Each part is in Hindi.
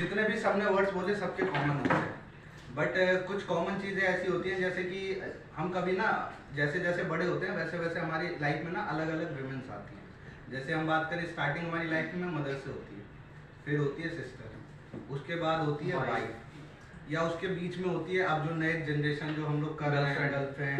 जितने भी सबने वर्ड्स बोले सबके कॉमन होते हैं, बट कुछ कॉमन चीज़ें ऐसी होती हैं जैसे कि हम कभी ना जैसे जैसे बड़े होते हैं वैसे वैसे हमारी लाइफ में ना अलग अलग विमेंस आती हैं। जैसे हम बात करें स्टार्टिंग हमारी लाइफ में मदर से होती है, फिर होती है सिस्टर, उसके बाद होती है वाइफ, या उसके बीच में होती है अब जो नए जनरेशन जो हम लोग कर रहे हैं गर्लफ्रेंड,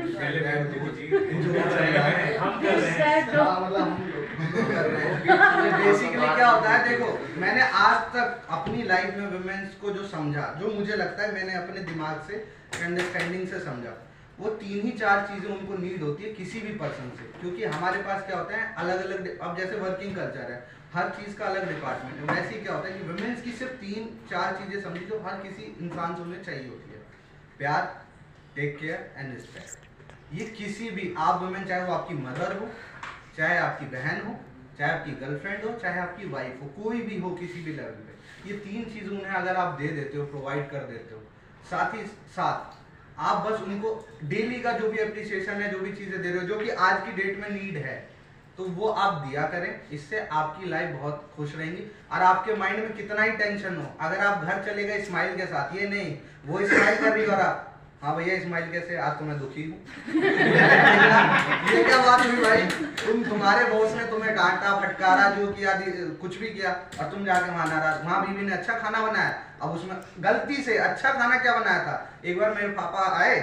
बेसिकली क्या होता है देखो, मैंने आज तक अपनी लाइफ में वुमेन्स को जो समझा, जो मुझे लगता है मैंने अपने दिमाग से अंडरस्टैंडिंग से समझा, वो 3 ही 4 चीजें उनको नीड होती है किसी भी पर्सन से। क्योंकि हमारे पास क्या होता है अलग अलग, अब जैसे वर्किंग कल्चर है, हर चीज का अलग डिपार्टमेंट है, वैसे ही क्या होता है कि वुमेन्स की सिर्फ 3-4 चीजें समझी जो हर किसी इंसान से उन्हें चाहिए होती है: प्यार, टेक केयर एंड रिस्पेक्ट। ये किसी भी आप वुमेन, चाहे वो आपकी मदर हो, चाहे आपकी बहन हो, चाहे आपकी गर्लफ्रेंड हो, चाहे आपकी वाइफ हो, कोई भी हो किसी भी लेवल पे, ये 3 चीजें उन्हें अगर आप दे देते हो, प्रोवाइड कर देते हो, साथ ही साथ आप बस उनको डेली का जो भी एप्रिसिएशन है, जो भी चीजें दे रहे हो जो कि आज की डेट में नीड है, तो वो आप दिया करें। इससे आपकी लाइफ बहुत खुश रहेंगी। और आपके माइंड में कितना ही टेंशन हो, अगर आप घर चले गए स्माइल के साथ, ये नहीं वो स्माइल कर रही हो और आप हाँ भैया स्माइल कैसे, आज तो मैं दुखी हूँ ये क्या बात हुई भाई, तुम्हारे बॉस ने तुम्हें डांटा फटकारा जो किया कुछ भी किया और तुम जाके वहां नाराज, वहां बीवी ने अच्छा खाना बनाया, अब उसमें गलती से अच्छा खाना क्या बनाया था, एक बार मेरे पापा आए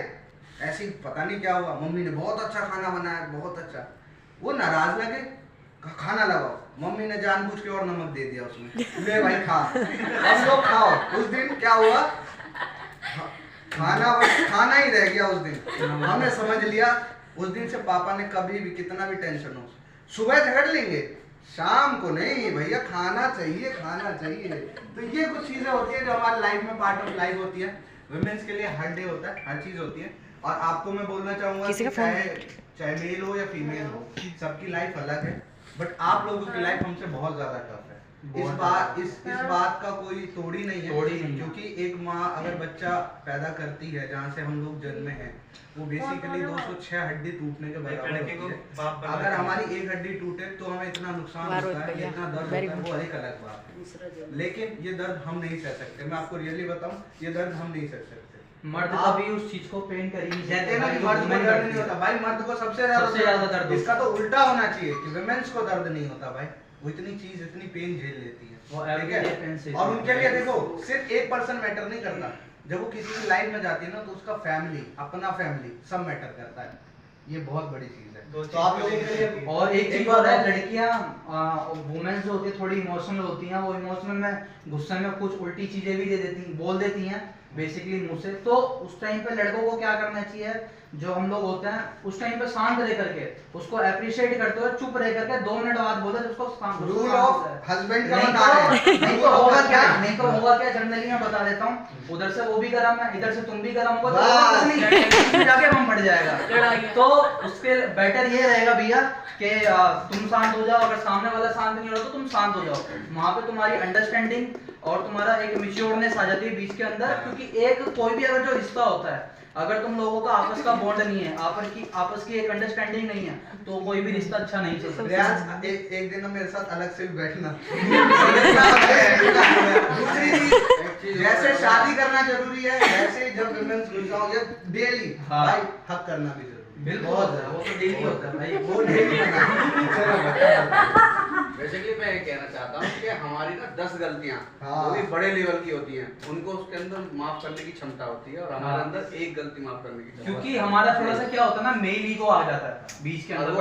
ऐसे ही पता नहीं क्या हुआ, मम्मी ने बहुत अच्छा खाना बनाया, बहुत अच्छा, वो नाराज लगे, खाना लगाओ, मम्मी ने जानबूझ के और नमक दे दिया उसमें, ले भाई खा, अब लोग खाओ। उस दिन क्या हुआ, खाना ही रह गया उस दिन। हमने समझ लिया उस दिन से पापा ने कभी भी कितना भी टेंशन हो, सुबह झगड़ लेंगे, शाम को नहीं भैया खाना चाहिए, खाना चाहिए। तो ये कुछ चीजें होती है जो हमारी लाइफ में पार्ट ऑफ लाइफ होती है। वुमेन्स के लिए हर डे होता है, हर चीज होती है। और आपको मैं बोलना चाहूंगा कि चाहे मेल हो या फीमेल हो, सबकी लाइफ अलग है, बट आप लोगों की लाइफ हमसे बहुत ज्यादा टफ है। इस बात का कोई तोड़ ही नहीं है, क्योंकि एक माँ अगर बच्चा पैदा करती है, जहाँ से हम लोग जन्मे हैं, वो बेसिकली 206 हड्डी टूटने के बराबर होती है। अगर हमारी एक हड्डी टूटे तो हमें इतना नुकसान होता है, इतना दर्द होता है, वो एक अलग बात है। लेकिन ये दर्द हम नहीं सह सकते, मैं आपको रियली बताऊं, ये दर्द हम नहीं सह सकते। मर्द कभी उस चीज को पेन कर ही नहीं कहते हैं कि मर्द को दर्द नहीं होता, भाई मर्द को सबसे ज्यादा दर्द। इसका तो उल्टा होना चाहिए कि वुमेन्स को दर्द नहीं होता भाई, वो इतनी चीज इतनी पेन झेल लेती है, ठीक है। और उनके लिए देखो सिर्फ एक पर्सन मैटर नहीं करता, जब वो किसी की लाइफ में जाती है ना, तो उसका फैमिली, अपना फैमिली सब मैटर करता है। ये बहुत बड़ी चीज है। तो आप लोगों के लिए और एक चीज और है, लड़कियां वुमेन्स जो होती है थोड़ी इमोशनल होती हैं, वो इमोशनल में गुस्से में कुछ उल्टी चीजें भी बोल देती हैं बेसिकली मुंह से। तो उस टाइम पे लड़कों को क्या करना चाहिए, जो हम लोग होते हैं उस टाइम पे शांत रह करके उसको अप्रिशिएट करते हुए चुप रह करके 2 मिनट बाद बोले तो उसको शांत। रूल ऑफ हस्बैंड का बता रहे हैं। नहीं तो होगा क्या जनरली मैं बता देता हूँ, उधर से वो भी गरम है, इधर से तुम भी गरम होगा, तो जाके हम बढ़ जाएगा। तो उसके बेटर ये रहेगा भैया कि तुम शांत हो जाओ, अगर सामने वाला शांत नहीं हो रहा तो तुम शांत हो जाओ। वहां पे तुम्हारी अंडरस्टैंडिंग और तुम्हारा एक मैच्योरनेस आ जाती है बीच के अंदर। क्योंकि एक कोई भी अगर जो रिश्ता होता है, अगर तुम लोगों का आपस का बॉन्ड नहीं है, आपस की एक अंडरस्टैंडिंग नहीं है, तो कोई भी रिश्ता अच्छा नहीं चल सकता। एक दिन मेरे साथ अलग से बैठना दूसरी चीज, जैसे शादी करना जरूरी है, वैसे जब वुमेन्स घुस जाओ या डेली भाई हक करना भी जरूरी है। बहुत है, वो तो डेली होता है भाई, वो डेली बेसिकली मैं ये कहना चाहता हूँ कि हमारी ना 10 गलतियाँ हाँ। वो भी बड़े लेवल की होती हैं, उनको उसके अंदर माफ करने की क्षमता होती है, और हमारे अंदर एक गलती माफ करने की क्षमता। क्योंकि हमारा थोड़ा सा क्या होता है ना, मेल ईगो आ जाता है बीच के अंदर।